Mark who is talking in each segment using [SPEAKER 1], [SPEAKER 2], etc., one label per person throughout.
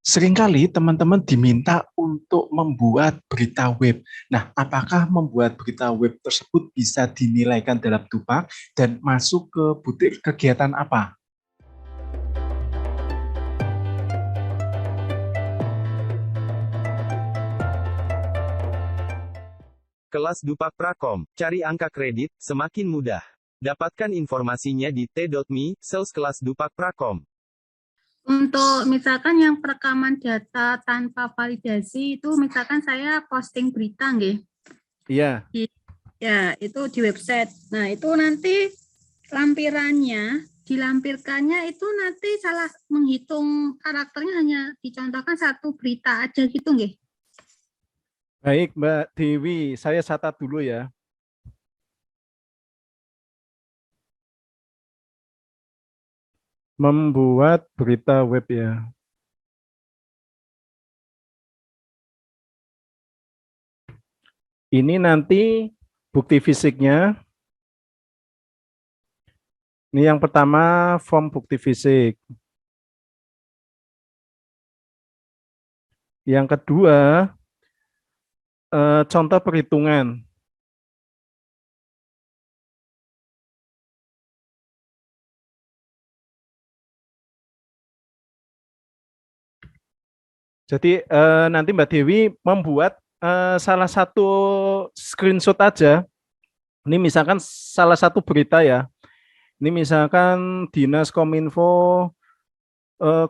[SPEAKER 1] Seringkali teman-teman diminta untuk membuat berita web. Nah, apakah membuat berita web tersebut bisa dinilaikan dalam Dupak dan masuk ke butir kegiatan apa?
[SPEAKER 2] Kelas Dupak Prakom, cari angka kredit, semakin mudah. Dapatkan informasinya di t.me, sales kelas Dupak Prakom.
[SPEAKER 3] Untuk misalkan yang perekaman data tanpa validasi itu misalkan saya posting berita nggih.
[SPEAKER 1] Iya.
[SPEAKER 3] Ya, itu di website. Nah, itu nanti dilampirkannya itu nanti salah menghitung karakternya hanya dicontohkan satu berita aja gitu nggih.
[SPEAKER 4] Baik, Mbak Dewi, saya catat dulu ya. Membuat berita web ya. Ini nanti bukti fisiknya. Ini yang pertama, form bukti fisik. Yang kedua, contoh perhitungan. Jadi nanti Mbak Dewi membuat salah satu screenshot aja. Ini misalkan salah satu berita ya. Ini misalkan Dinas Kominfo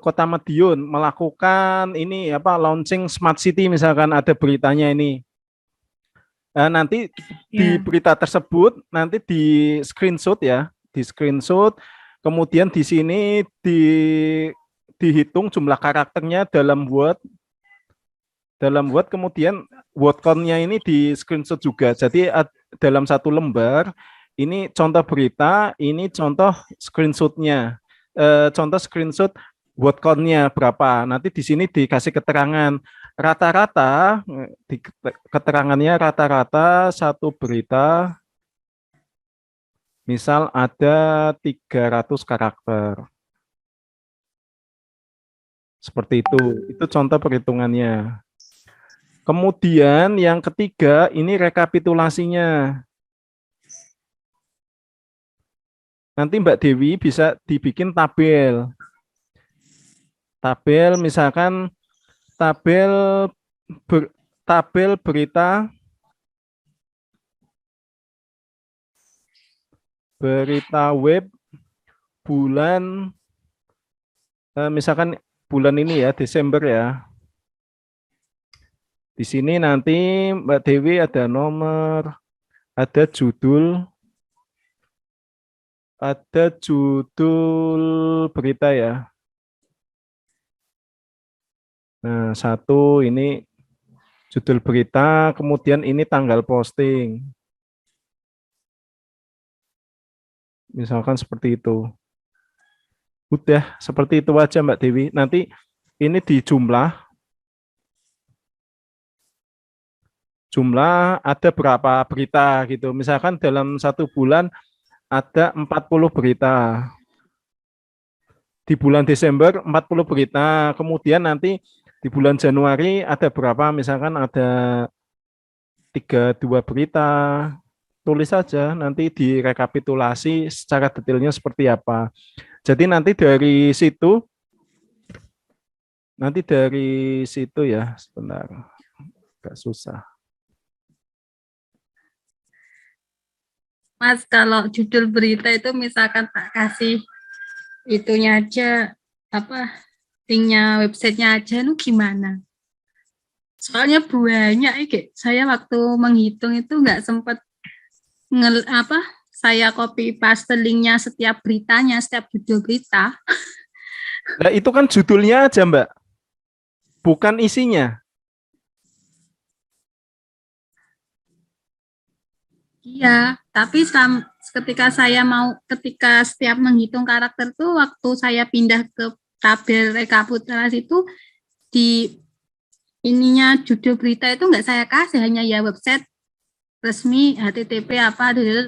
[SPEAKER 4] Kota Madiun melakukan ini launching Smart City, misalkan ada beritanya ini. Nanti di berita tersebut nanti di screenshot ya, di screenshot. Kemudian di sini dihitung jumlah karakternya dalam Word. Kemudian word count-nya ini di screenshot juga. Jadi dalam satu lembar ini contoh berita, ini contoh screenshot-nya. Contoh screenshot word count-nya berapa. Nanti di sini dikasih keterangan rata-rata, keterangannya rata-rata satu berita misal ada 300 karakter. Seperti itu. Itu contoh perhitungannya. Kemudian yang ketiga, ini rekapitulasinya. Nanti Mbak Dewi bisa dibikin tabel. Tabel misalkan tabel berita web bulan misalkan bulan ini ya, Desember ya. Di sini nanti Mbak Dewi ada nomor, ada judul berita ya. Nah, satu ini judul berita, kemudian ini tanggal posting. Misalkan seperti itu. Udah, seperti itu aja Mbak Dewi. Nanti ini dijumlah. Jumlah ada berapa berita gitu. Misalkan dalam satu bulan ada 40 berita. Di bulan Desember 40 berita. Kemudian nanti di bulan Januari ada berapa? Misalkan ada 32 berita. Tulis saja, nanti direkapitulasi secara detailnya seperti apa. Jadi nanti dari situ ya, sebentar. Agak susah.
[SPEAKER 3] Mas, kalau judul berita itu misalkan tak kasih itunya aja, linknya websitenya aja, lu gimana? Soalnya banyak, saya waktu menghitung itu nggak sempat saya copy paste linknya setiap beritanya, setiap judul berita.
[SPEAKER 4] Nah, itu kan judulnya aja, Mbak. Bukan isinya.
[SPEAKER 3] Iya, tapi ketika setiap menghitung karakter tuh waktu saya pindah ke tabel rekapitulasi itu di ininya judul berita itu nggak saya kasih, hanya ya website resmi http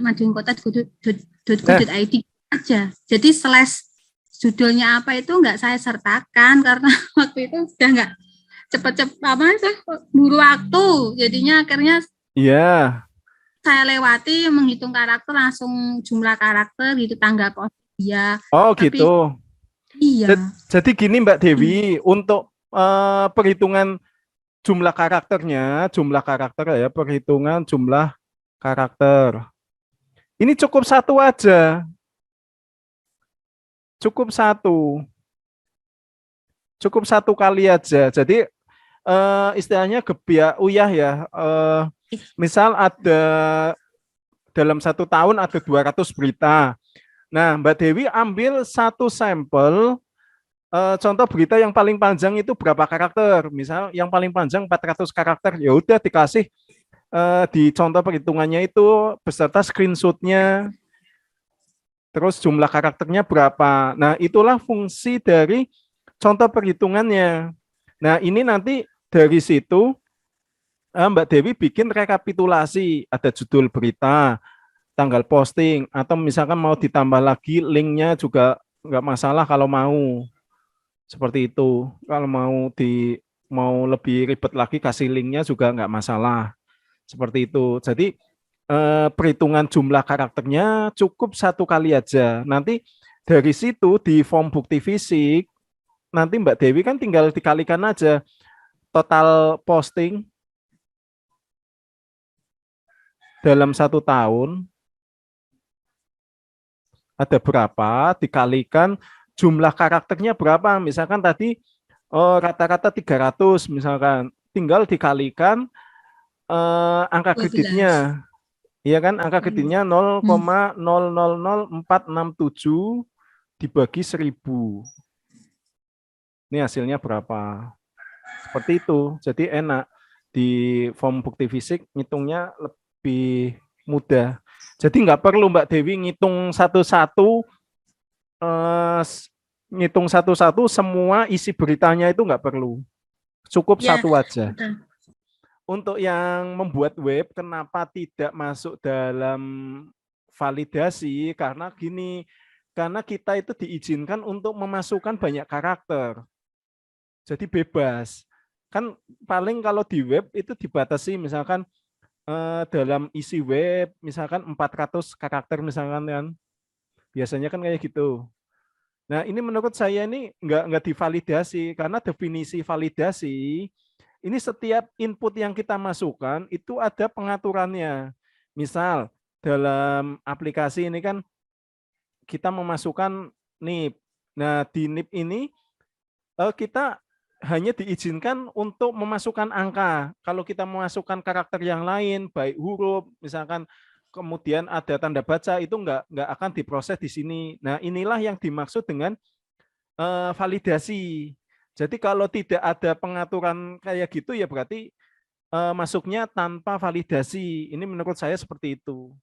[SPEAKER 3] madiunkota.go.id aja. Jadi judulnya apa itu nggak saya sertakan karena waktu itu sudah nggak cepet-cepet apa itu buru waktu, jadinya akhirnya
[SPEAKER 4] Iya.
[SPEAKER 3] saya lewati menghitung karakter langsung jumlah karakter gitu tanggal post dia.
[SPEAKER 4] Oh
[SPEAKER 3] Tapi
[SPEAKER 4] gitu.
[SPEAKER 3] iya.
[SPEAKER 4] Jadi gini Mbak Dewi, untuk perhitungan jumlah karakter ya, perhitungan jumlah karakter. Ini cukup satu aja. Cukup satu. Cukup satu kali aja. Jadi istilahnya gebiak uyah ya. Misal ada dalam 1 tahun ada 200 berita. Nah, Mbak Dewi ambil satu sampel, contoh berita yang paling panjang itu berapa karakter. Misal yang paling panjang 400 karakter, ya udah dikasih di contoh perhitungannya itu beserta screenshotnya, terus jumlah karakternya berapa. Nah, itulah fungsi dari contoh perhitungannya. Nah, ini nanti dari situ Mbak Dewi bikin rekapitulasi, ada judul berita, tanggal posting, atau misalkan mau ditambah lagi linknya juga nggak masalah kalau mau. Seperti itu. Kalau mau lebih ribet lagi kasih linknya juga nggak masalah. Seperti itu. Jadi perhitungan jumlah karakternya cukup satu kali aja. Nanti dari situ di form bukti fisik, nanti Mbak Dewi kan tinggal dikalikan aja total posting dalam 1 tahun ada berapa, dikalikan jumlah karakternya berapa. Misalkan tadi rata-rata 300 misalkan, tinggal dikalikan angka
[SPEAKER 3] 12.
[SPEAKER 4] kreditnya. Iya kan, angka kreditnya 0,000467 dibagi 1000. Ini hasilnya berapa? Seperti itu. Jadi enak. Di form bukti fisik ngitungnya lebih mudah. Jadi nggak perlu Mbak Dewi ngitung satu-satu, semua isi beritanya itu nggak perlu. Cukup
[SPEAKER 3] Ya,
[SPEAKER 4] satu aja.
[SPEAKER 3] betul.
[SPEAKER 4] Untuk yang membuat web, kenapa tidak masuk dalam validasi? Karena gini, karena kita itu diizinkan untuk memasukkan banyak karakter. Jadi bebas. Kan paling kalau di web itu dibatasi misalkan dalam isi web misalkan 400 karakter misalkan kan. Biasanya kan kayak gitu. Nah, ini menurut saya ini nggak divalidasi karena definisi validasi ini setiap input yang kita masukkan itu ada pengaturannya. Misal dalam aplikasi ini kan kita memasukkan NIP. Nah, di NIP ini kita hanya diizinkan untuk memasukkan angka. Kalau kita memasukkan karakter yang lain, baik huruf, misalkan kemudian ada tanda baca, itu nggak akan diproses di sini. Nah, inilah yang dimaksud dengan validasi. Jadi kalau tidak ada pengaturan kayak gitu, ya berarti masuknya tanpa validasi. Ini menurut saya seperti itu.